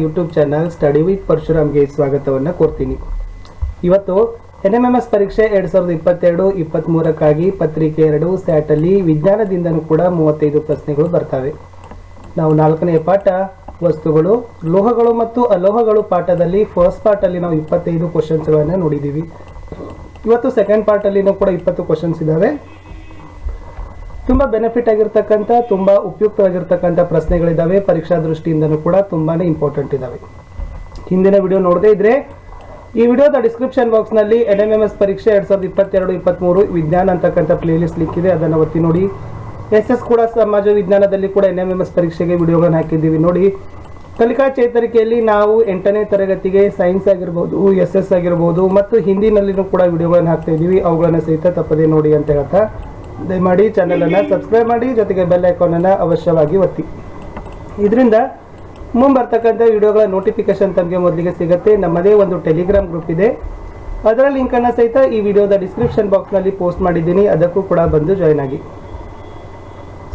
YouTube channel study with ಪರಶುರಾಮ್ಗೆ ಸ್ವಾಗತವನ್ನು ಕೋರ್ತೀನಿ. ಇವತ್ತು NMMS ಪರೀಕ್ಷೆ 2022-23 ಪತ್ರಿಕೆ 2 ಸ್ಯಾಟಲ್ಲಿ ವಿಜ್ಞಾನದಿಂದನೂ ಕೂಡ 35 ಪ್ರಶ್ನೆಗಳು ಬರ್ತವೆ. ನಾವು 4ನೇ ಪಾಠ ವಸ್ತುಗಳು, ಲೋಹಗಳು ಮತ್ತು ಅಲೋಹಗಳು ಪಾಠದಲ್ಲಿ ಫಸ್ಟ್ ಪಾರ್ಟಲ್ಲಿ ನಾವು 25 ಕ್ವಶನ್ಸ್ಗಳನ್ನು ನೋಡಿದ್ದೀವಿ. ಇವತ್ತು ಸೆಕೆಂಡ್ ಪಾರ್ಟಲ್ಲಿನೂ ಕೂಡ 20 ಕ್ವಶನ್ಸ್ ಇದ್ದಾವೆ. ತುಂಬ ಬೆನಿಫಿಟ್ ಆಗಿರ್ತಕ್ಕಂಥ, ತುಂಬ ಉಪಯುಕ್ತವಾಗಿರ್ತಕ್ಕಂಥ ಪ್ರಶ್ನೆಗಳಿದ್ದಾವೆ. ಪರೀಕ್ಷಾ ದೃಷ್ಟಿಯಿಂದನೂ ಕೂಡ ತುಂಬಾ ಇಂಪಾರ್ಟೆಂಟ್ ಇದ್ದಾವೆ. ಹಿಂದಿನ ವಿಡಿಯೋ ನೋಡದೇ ಇದ್ರೆ ಈ ವಿಡಿಯೋದ ಡಿಸ್ಕ್ರಿಪ್ಷನ್ ಬಾಕ್ಸ್ನಲ್ಲಿ NMMS ಪರೀಕ್ಷೆ 2022-23 ವಿಜ್ಞಾನ ಅಂತಕ್ಕಂಥ ಪ್ಲೇಲಿಸ್ಟ್ ಲಿಂಕ್ ಇದೆ, ಅದನ್ನು ಒತ್ತಿ ನೋಡಿ. SS ಕೂಡ ಸಮಾಜ ವಿಜ್ಞಾನದಲ್ಲಿ ಕೂಡ NMMS ಪರೀಕ್ಷೆಗೆ ವಿಡಿಯೋಗಳನ್ನು ಹಾಕಿದ್ದೀವಿ ನೋಡಿ. ಕಲಿಕಾ ಚೇತರಿಕೆಯಲ್ಲಿ ನಾವು 8ನೇ ತರಗತಿಗೆ ಸೈನ್ಸ್ ಆಗಿರ್ಬೋದು, SS ಆಗಿರ್ಬೋದು ಮತ್ತು ಹಿಂದಿನಲ್ಲಿನೂ ಕೂಡ ವಿಡಿಯೋಗಳನ್ನು ಹಾಕ್ತಾ ಇದ್ದೀವಿ. ಅವುಗಳನ್ನು ಸಹಿತ ತಪ್ಪದೇ ನೋಡಿ ಅಂತ ಹೇಳ್ತಾ ದಯಮಾಡಿ ಚಾನಲನ್ನು ಸಬ್ಸ್ಕ್ರೈಬ್ ಮಾಡಿ, ಜೊತೆಗೆ ಬೆಲ್ ಐಕಾನನ್ನು ಅವಶ್ಯವಾಗಿ ಒತ್ತಿ. ಇದರಿಂದ ಮುಂಬರ್ತಕ್ಕಂಥ ವಿಡಿಯೋಗಳ ನೋಟಿಫಿಕೇಶನ್ ತಮಗೆ ಮೊದಲಿಗೆ ಸಿಗುತ್ತೆ. ನಮ್ಮದೇ ಒಂದು ಟೆಲಿಗ್ರಾಮ್ ಗ್ರೂಪ್ ಇದೆ, ಅದರ ಲಿಂಕನ್ನು ಸಹಿತ ಈ ವಿಡಿಯೋದ ಡಿಸ್ಕ್ರಿಪ್ಷನ್ ಬಾಕ್ಸ್ನಲ್ಲಿ ಪೋಸ್ಟ್ ಮಾಡಿದ್ದೀನಿ, ಅದಕ್ಕೂ ಕೂಡ ಬಂದು ಜಾಯ್ನ್ ಆಗಿ.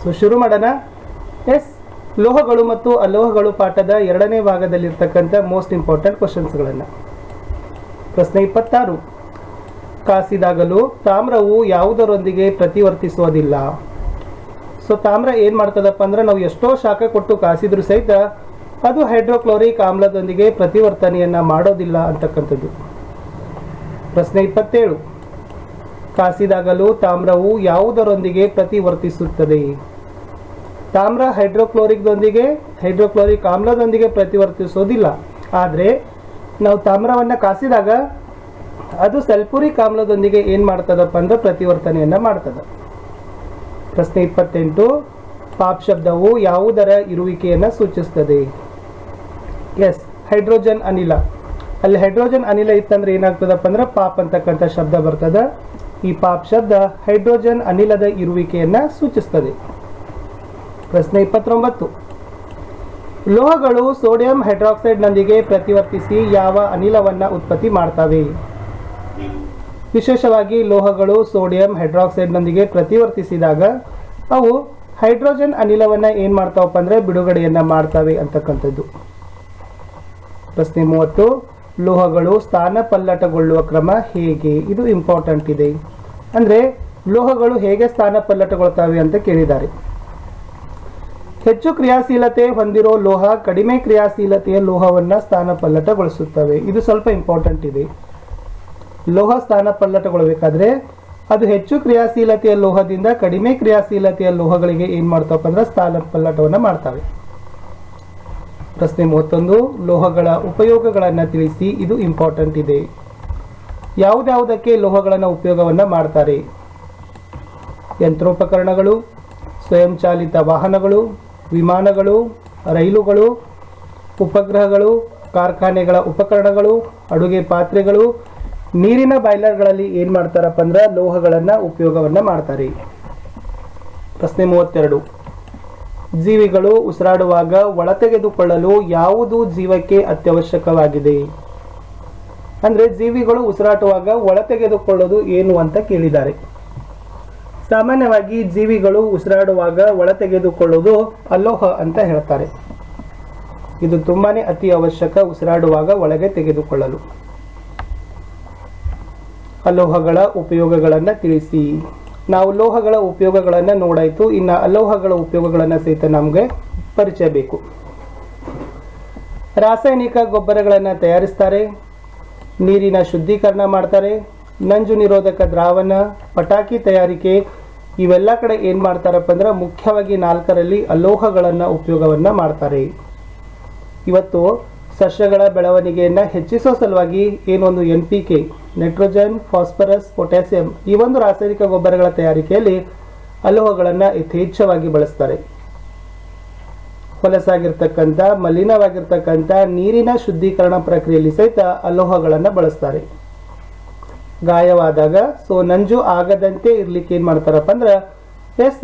ಸೊ ಶುರು ಮಾಡೋಣ. ಲೋಹಗಳು ಮತ್ತು ಅಲೋಹಗಳು ಪಾಠದ 2ನೇ ಭಾಗದಲ್ಲಿರ್ತಕ್ಕಂಥ ಮೋಸ್ಟ್ ಇಂಪಾರ್ಟೆಂಟ್ ಕ್ವಶನ್ಸ್ಗಳನ್ನು. ಪ್ರಶ್ನೆ 26. ಕಾಸಿದಾಗಲೂ ತಾಮ್ರವು ಯಾವುದರೊಂದಿಗೆ ಪ್ರತಿವರ್ತಿಸೋದಿಲ್ಲ. ಸೊ ತಾಮ್ರ ಏನು ಮಾಡ್ತದಪ್ಪ ಅಂದ್ರೆ, ನಾವು ಎಷ್ಟೋ ಶಾಖ ಕೊಟ್ಟು ಕಾಸಿದ್ರೂ ಸಹಿತ ಅದು ಹೈಡ್ರೋಕ್ಲೋರಿಕ್ ಆಮ್ಲದೊಂದಿಗೆ ಪ್ರತಿವರ್ತನೆಯನ್ನು ಮಾಡೋದಿಲ್ಲ ಅಂತಕ್ಕಂಥದ್ದು. ಪ್ರಶ್ನೆ 27. ಕಾಸಿದಾಗಲೂ ತಾಮ್ರವು ಯಾವುದರೊಂದಿಗೆ ಪ್ರತಿವರ್ತಿಸುತ್ತದೆ. ತಾಮ್ರ ಹೈಡ್ರೋಕ್ಲೋರಿಕ್ ಆಮ್ಲದೊಂದಿಗೆ ಪ್ರತಿವರ್ತಿಸೋದಿಲ್ಲ. ಆದರೆ ನಾವು ತಾಮ್ರವನ್ನು ಕಾಸಿದಾಗ ಅದು ಸಲ್ಫ್ಯೂರಿಕ್ ಆಮ್ಲದೊಂದಿಗೆ ಏನು ಮಾಡ್ತದಪ್ಪ ಅಂದ್ರೆ ಪ್ರತಿವರ್ತನೆಯನ್ನು ಮಾಡ್ತದೆ. ಪ್ರಶ್ನೆ 28. ಪಾಪ್ ಶಬ್ದವು ಯಾವುದರ ಇರುವಿಕೆಯನ್ನು ಸೂಚಿಸ್ತದೆ. ಹೈಡ್ರೋಜನ್ ಅನಿಲ. ಅಲ್ಲಿ ಹೈಡ್ರೋಜನ್ ಅನಿಲ ಇತ್ತಂದ್ರೆ ಏನಾಗ್ತದಪ್ಪ ಅಂದ್ರೆ ಪಾಪ್ ಅಂತಕ್ಕಂಥ ಶಬ್ದ ಬರ್ತದೆ. ಈ ಪಾಪ್ ಶಬ್ದ ಹೈಡ್ರೋಜನ್ ಅನಿಲದ ಇರುವಿಕೆಯನ್ನು ಸೂಚಿಸ್ತದೆ. ಪ್ರಶ್ನೆ 29. ಲೋಹಗಳು ಸೋಡಿಯಂ ಹೈಡ್ರಾಕ್ಸೈಡ್ನೊಂದಿಗೆ ಪ್ರತಿವರ್ತಿಸಿ ಯಾವ ಅನಿಲವನ್ನು ಉತ್ಪತ್ತಿ ಮಾಡ್ತವೆ. ವಿಶೇಷವಾಗಿ ಲೋಹಗಳು ಸೋಡಿಯಂ ಹೈಡ್ರಾಕ್ಸೈಡ್ನೊಂದಿಗೆ ಪ್ರತಿವರ್ತಿಸಿದಾಗ ಅವು ಹೈಡ್ರೋಜನ್ ಅನಿಲವನ್ನು ಏನು ಮಾಡ್ತಾವಪ್ಪ ಅಂದರೆ ಬಿಡುಗಡೆಯನ್ನು ಮಾಡ್ತವೆ ಅಂತಕ್ಕಂಥದ್ದು. ಪ್ರಶ್ನೆ 30. ಲೋಹಗಳು ಸ್ಥಾನ ಪಲ್ಲಟಗೊಳ್ಳುವ ಕ್ರಮ ಹೇಗೆ. ಇದು ಇಂಪಾರ್ಟೆಂಟ್ ಇದೆ. ಅಂದರೆ ಲೋಹಗಳು ಹೇಗೆ ಸ್ಥಾನ ಪಲ್ಲಟಗೊಳ್ತವೆ ಅಂತ ಕೇಳಿದ್ದಾರೆ. ಹೆಚ್ಚು ಕ್ರಿಯಾಶೀಲತೆ ಹೊಂದಿರೋ ಲೋಹ ಕಡಿಮೆ ಕ್ರಿಯಾಶೀಲತೆಯ ಲೋಹವನ್ನು ಸ್ಥಾನ ಪಲ್ಲಟಗೊಳಿಸುತ್ತವೆ. ಇದು ಸ್ವಲ್ಪ ಇಂಪಾರ್ಟೆಂಟ್ ಇದೆ. ಲೋಹ ಸ್ಥಾನ ಪಲ್ಲಟಗೊಳ್ಳಬೇಕಾದ್ರೆ ಅದು ಹೆಚ್ಚು ಕ್ರಿಯಾಶೀಲತೆಯ ಲೋಹದಿಂದ ಕಡಿಮೆ ಕ್ರಿಯಾಶೀಲತೆಯ ಲೋಹಗಳಿಗೆ ಏನು ಮಾಡ್ತಾವಪ್ಪ ಅಂದ್ರೆ ಸ್ಥಾನ ಪಲ್ಲಟವನ್ನು ಮಾಡ್ತವೆ. ಪ್ರಶ್ನೆ 31. ಲೋಹಗಳ ಉಪಯೋಗಗಳನ್ನು ತಿಳಿಸಿ. ಇದು ಇಂಪಾರ್ಟೆಂಟ್ ಇದೆ. ಯಾವುದ್ಯಾವುದಕ್ಕೆ ಲೋಹಗಳನ್ನು ಉಪಯೋಗವನ್ನು ಮಾಡ್ತಾರೆ. ಯಂತ್ರೋಪಕರಣಗಳು, ಸ್ವಯಂಚಾಲಿತ ವಾಹನಗಳು, ವಿಮಾನಗಳು, ರೈಲುಗಳು, ಉಪಗ್ರಹಗಳು, ಕಾರ್ಖಾನೆಗಳ ಉಪಕರಣಗಳು, ಅಡುಗೆ ಪಾತ್ರೆಗಳು, ನೀರಿನ ಬಾಯ್ಲರ್ಗಳಲ್ಲಿ ಏನು ಮಾಡ್ತಾರಪ್ಪ ಅಂದ್ರೆ ಲೋಹಗಳನ್ನು ಉಪಯೋಗವನ್ನು ಮಾಡ್ತಾರೆ. ಪ್ರಶ್ನೆ 32. ಜೀವಿಗಳು ಉಸಿರಾಡುವಾಗ ಒಳತೆಗೆದುಕೊಳ್ಳಲು ಯಾವುದು ಜೀವಕ್ಕೆ ಅತ್ಯವಶ್ಯಕವಾಗಿದೆ. ಅಂದರೆ ಜೀವಿಗಳು ಉಸಿರಾಟುವಾಗ ಒಳತೆಗೆದುಕೊಳ್ಳೋದು ಏನು ಅಂತ ಕೇಳಿದ್ದಾರೆ. ಸಾಮಾನ್ಯವಾಗಿ ಜೀವಿಗಳು ಉಸಿರಾಡುವಾಗ ಒಳತೆಗೆದುಕೊಳ್ಳೋದು ಅಲೋಹ ಅಂತ ಹೇಳ್ತಾರೆ. ಇದು ತುಂಬಾನೇ ಅತಿ ಅವಶ್ಯಕ, ಉಸಿರಾಡುವಾಗ ಒಳಗೆ ತೆಗೆದುಕೊಳ್ಳಲು. ಅಲೋಹಗಳ ಉಪಯೋಗಗಳನ್ನು ತಿಳಿಸಿ. ನಾವು ಲೋಹಗಳ ಉಪಯೋಗಗಳನ್ನು ನೋಡಾಯಿತು, ಇನ್ನು ಅಲೋಹಗಳ ಉಪಯೋಗಗಳನ್ನು ಸಹಿತ ನಮಗೆ ಪರಿಚಯ ಬೇಕು. ರಾಸಾಯನಿಕ ಗೊಬ್ಬರಗಳನ್ನು ತಯಾರಿಸ್ತಾರೆ, ನೀರಿನ ಶುದ್ಧೀಕರಣ ಮಾಡ್ತಾರೆ, ನಂಜು ನಿರೋಧಕ ದ್ರಾವಣ, ಪಟಾಕಿ ತಯಾರಿಕೆ, ಇವೆಲ್ಲ ಕಡೆ ಏನು ಮಾಡ್ತಾರಪ್ಪ ಅಂದ್ರೆ ಮುಖ್ಯವಾಗಿ 4ರಲ್ಲಿ ಅಲೋಹಗಳನ್ನು ಉಪಯೋಗವನ್ನು ಮಾಡ್ತಾರೆ. ಇವತ್ತು ಸಸ್ಯಗಳ ಬೆಳವಣಿಗೆಯನ್ನು ಹೆಚ್ಚಿಸೋ ಸಲುವಾಗಿ ಏನೊಂದು NPK, ನೈಟ್ರೋಜನ್, ಫಾಸ್ಫರಸ್, ಪೊಟ್ಯಾಸಿಯಂ, ಈ ಒಂದು ರಾಸಾಯನಿಕ ಗೊಬ್ಬರಗಳ ತಯಾರಿಕೆಯಲ್ಲಿ ಅಲೋಹಗಳನ್ನು ಯಥೇಚ್ಛವಾಗಿ ಬಳಸ್ತಾರೆ. ಹೊಲಸಾಗಿರ್ತಕ್ಕಂಥ, ಮಲಿನವಾಗಿರ್ತಕ್ಕಂಥ ನೀರಿನ ಶುದ್ಧೀಕರಣ ಪ್ರಕ್ರಿಯೆಯಲ್ಲಿ ಸಹಿತ ಅಲೋಹಗಳನ್ನು ಬಳಸ್ತಾರೆ. ಗಾಯವಾದಾಗ ನಂಜು ಆಗದಂತೆ ಇರ್ಲಿಕ್ಕೆ ಏನು ಮಾಡ್ತಾರಪ್ಪ ಅಂದ್ರೆ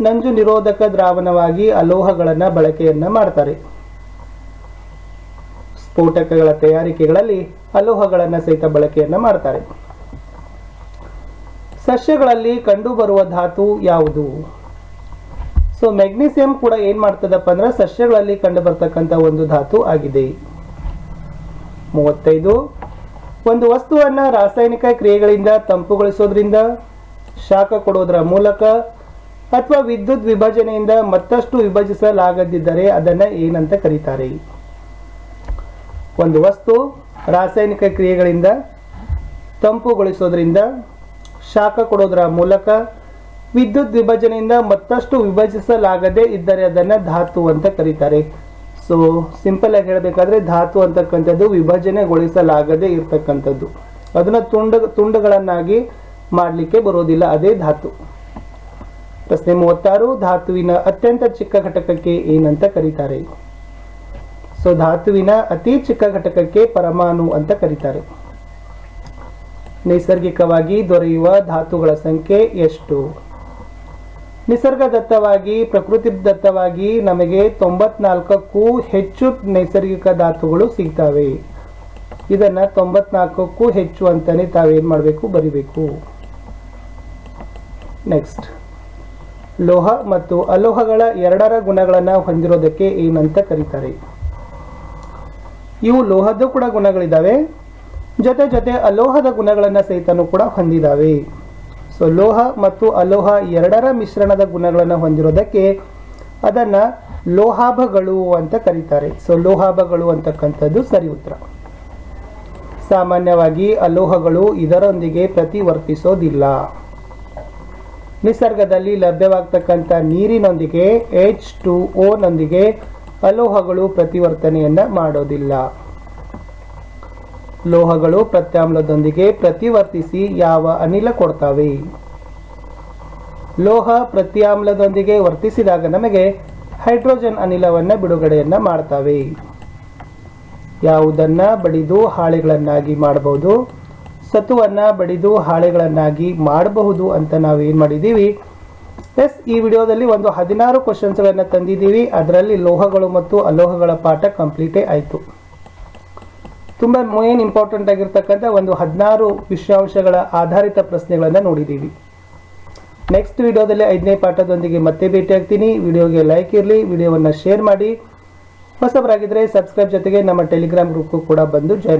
ನಂಜು ನಿರೋಧಕ ದ್ರಾವಣವಾಗಿ ಅಲೋಹಗಳನ್ನು ಬಳಕೆಯನ್ನು ಮಾಡ್ತಾರೆ. ಸ್ಫೋಟಕಗಳ ತಯಾರಿಕೆಗಳಲ್ಲಿ ಅಲೋಹಗಳನ್ನು ಸಹಿತ ಬಳಕೆಯನ್ನು ಮಾಡ್ತಾರೆ. ಸಸ್ಯಗಳಲ್ಲಿ ಕಂಡುಬರುವ ಧಾತು ಯಾವುದು. ಸೊ ಮೆಗ್ನೀಸಿಯಂ ಕೂಡ ಏನು ಮಾಡ್ತದಪ್ಪ ಅಂದ್ರೆ ಸಸ್ಯಗಳಲ್ಲಿ ಕಂಡು ಬರ್ತಕ್ಕಂಥ ಒಂದು ಧಾತು ಆಗಿದೆ. 35. ಒಂದು ವಸ್ತುವನ್ನು ರಾಸಾಯನಿಕ ಕ್ರಿಯೆಗಳಿಂದ ತಂಪುಗೊಳಿಸೋದ್ರಿಂದ, ಶಾಖ ಕೊಡೋದರ ಮೂಲಕ ಅಥವಾ ವಿದ್ಯುತ್ ವಿಭಜನೆಯಿಂದ ಮತ್ತಷ್ಟು ವಿಭಜಿಸಲಾಗದಿದ್ದರೆ ಅದನ್ನು ಏನಂತ ಕರೀತಾರೆ? ಒಂದು ವಸ್ತು ರಾಸಾಯನಿಕ ಕ್ರಿಯೆಗಳಿಂದ ತಂಪುಗೊಳಿಸೋದ್ರಿಂದ, ಶಾಖ ಕೊಡೋದರ ಮೂಲಕ, ವಿದ್ಯುತ್ ವಿಭಜನೆಯಿಂದ ಮತ್ತಷ್ಟು ವಿಭಜಿಸಲಾಗದೇ ಇದ್ದರೆ ಅದನ್ನು ಧಾತು ಅಂತ ಕರೀತಾರೆ. ಸೊ ಸಿಂಪಲ್ ಆಗಿ ಹೇಳಬೇಕಾದ್ರೆ ಧಾತು ಅಂತಕ್ಕಂಥದ್ದು ವಿಭಜನೆಗೊಳಿಸಲಾಗದೇ ಇರ್ತಕ್ಕಂಥದ್ದು, ಅದನ್ನು ತುಂಡುಗಳನ್ನಾಗಿ ಮಾಡಲಿಕ್ಕೆ ಬರೋದಿಲ್ಲ, ಅದೇ ಧಾತು. ಪ್ರಶ್ನೆ 36, ಧಾತುವಿನ ಅತ್ಯಂತ ಚಿಕ್ಕ ಘಟಕಕ್ಕೆ ಏನಂತ ಕರೀತಾರೆ? ಸೊ ಧಾತುವಿನ ಅತಿ ಚಿಕ್ಕ ಘಟಕಕ್ಕೆ ಪರಮಾಣು ಅಂತ ಕರೀತಾರೆ. ನೈಸರ್ಗಿಕವಾಗಿ ದೊರೆಯುವ ಧಾತುಗಳ ಸಂಖ್ಯೆ ಎಷ್ಟು? ನಿಸರ್ಗದತ್ತವಾಗಿ, ಪ್ರಕೃತಿದತ್ತವಾಗಿ ನಮಗೆ 94ಕ್ಕೂ ಹೆಚ್ಚು ನೈಸರ್ಗಿಕ ಧಾತುಗಳು ಸಿಗ್ತವೆ. ಇದನ್ನ 94ಕ್ಕೂ ಹೆಚ್ಚು ಅಂತಾನೆ ತಾವೇನ್ ಮಾಡಬೇಕು, ಬರಿಬೇಕು. ನೆಕ್ಸ್ಟ್, ಲೋಹ ಮತ್ತು ಅಲೋಹಗಳ ಎರಡರ ಗುಣಗಳನ್ನು ಹೊಂದಿರೋದಕ್ಕೆ ಏನಂತ ಕರೀತಾರೆ? ಇವು ಲೋಹದ ಕೂಡ ಗುಣಗಳಿದ್ದಾವೆ, ಜೊತೆ ಅಲೋಹದ ಗುಣಗಳನ್ನು ಸಹಿತನೂ ಕೂಡ ಹೊಂದಿದ್ದಾವೆ. ಸೊ ಲೋಹ ಮತ್ತು ಅಲೋಹ ಎರಡರ ಮಿಶ್ರಣದ ಗುಣಗಳನ್ನು ಹೊಂದಿರೋದಕ್ಕೆ ಅದನ್ನ ಲೋಹಾಭಗಳು ಅಂತ ಕರೀತಾರೆ. ಸೊ ಲೋಹಾಭಗಳು ಅಂತಕ್ಕಂಥದ್ದು ಸರಿ ಉತ್ತರ. ಸಾಮಾನ್ಯವಾಗಿ ಅಲೋಹಗಳು ಇದರೊಂದಿಗೆ ಪ್ರತಿವರ್ತಿಸೋದಿಲ್ಲ. ನಿಸರ್ಗದಲ್ಲಿ ಲಭ್ಯವಾಗ್ತಕ್ಕಂಥ ನೀರಿನೊಂದಿಗೆ H2O ನೊಂದಿಗೆ ಅಲೋಹಗಳು ಪ್ರತಿವರ್ತನೆಯನ್ನ ಮಾಡೋದಿಲ್ಲ. ಲೋಹಗಳು ಪ್ರತ್ಯಾಮ್ಲದೊಂದಿಗೆ ಪ್ರತಿವರ್ತಿಸಿ ಯಾವ ಅನಿಲ ಕೊಡ್ತವೆ? ಲೋಹ ಪ್ರತ್ಯಾಮ್ಲದೊಂದಿಗೆ ವರ್ತಿಸಿದಾಗ ನಮಗೆ ಹೈಡ್ರೋಜನ್ ಅನಿಲವನ್ನು ಬಿಡುಗಡೆಯನ್ನ ಮಾಡ್ತವೆ. ಯಾವುದನ್ನ ಬಡಿದು ಹಾಳೆಗಳನ್ನಾಗಿ ಮಾಡಬಹುದು? ಸತುವನ್ನ ಬಡಿದು ಹಾಳೆಗಳನ್ನಾಗಿ ಮಾಡಬಹುದು ಅಂತ ನಾವು ಏನು ಮಾಡಿದ್ದೀವಿ. ಈ ವಿಡಿಯೋದಲ್ಲಿ ಒಂದು 16 ಕ್ವಶನ್ಸ್ಗಳನ್ನು ತಂದಿದ್ದೀವಿ. ಅದರಲ್ಲಿ ಲೋಹಗಳು ಮತ್ತು ಅಲೋಹಗಳ ಪಾಠ ಕಂಪ್ಲೀಟೇ ಆಯಿತು. ತುಂಬ ಮೇನ್ ಇಂಪಾರ್ಟೆಂಟ್ ಆಗಿರ್ತಕ್ಕಂಥ ಒಂದು 16 ವಿಷಯಾಂಶಗಳ ಆಧಾರಿತ ಪ್ರಶ್ನೆಗಳನ್ನು ನೋಡಿದ್ದೀವಿ. ನೆಕ್ಸ್ಟ್ ವಿಡಿಯೋದಲ್ಲಿ 5ನೇ ಪಾಠದೊಂದಿಗೆ ಮತ್ತೆ ಭೇಟಿ ಆಗ್ತೀನಿ. ವಿಡಿಯೋಗೆ ಲೈಕ್ ಇರಲಿ, ವಿಡಿಯೋವನ್ನು ಶೇರ್ ಮಾಡಿ. ಹೊಸಬರಾಗಿದ್ದರೆ ಸಬ್ಸ್ಕ್ರೈಬ್, ಜೊತೆಗೆ ನಮ್ಮ ಟೆಲಿಗ್ರಾಮ್ ಗ್ರೂಪ್ಗೂ ಕೂಡ ಬಂದು ಜಾಯ್ನ್ ಆಗಿ.